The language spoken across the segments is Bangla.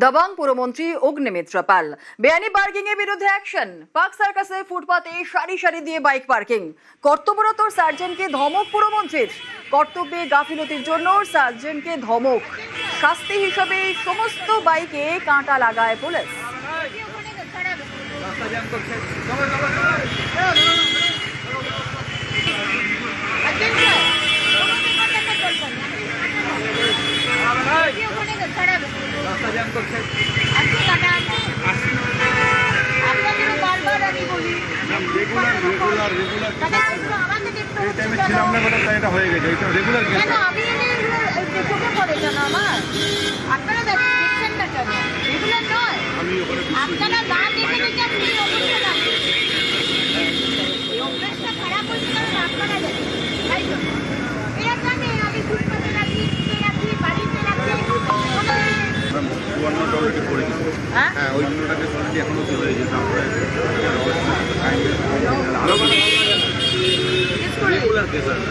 দবং পুরমন্ত্রী অগ্নিমিত্র পাল বেআইনি পার্কিং এর বিরুদ্ধে অ্যাকশন। পার্ক সার্কাসে ফুটপাতে সারি সারি দিয়ে বাইক পার্কিং, কর্তব্যরত সার্জেন্টকে ধমক পুরমন্ত্রীর। কর্তব্যে গাফিলতির জন্য সার্জেন্টকে ধমক, শাস্তি হিসেবে সমস্ত বাইকে কাঁটা লাগায় পুলিশ।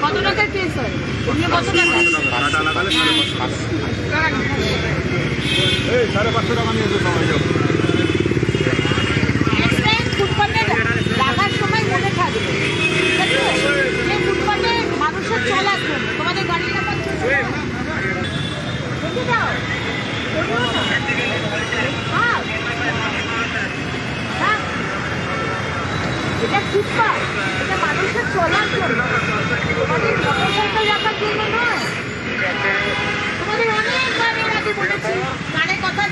কত টাকার কেস হয়? কত টাকা? 550 টাকা নিয়ে সবাই যাবো। ফুটপাতে লাগার সময় মনে থাকবে, যে ফুটপাতে মানুষের চলাচল, তোমাদের গাড়ি নাম্বার দেখে দাও। এটা ফুটপাত, এটা মানুষের চলার জন্য, তোমাদের মোটরসাইকেল রাখার জন্য নয়। তোমাদের অনেকবার এর আগে বলেছি, কানে কথা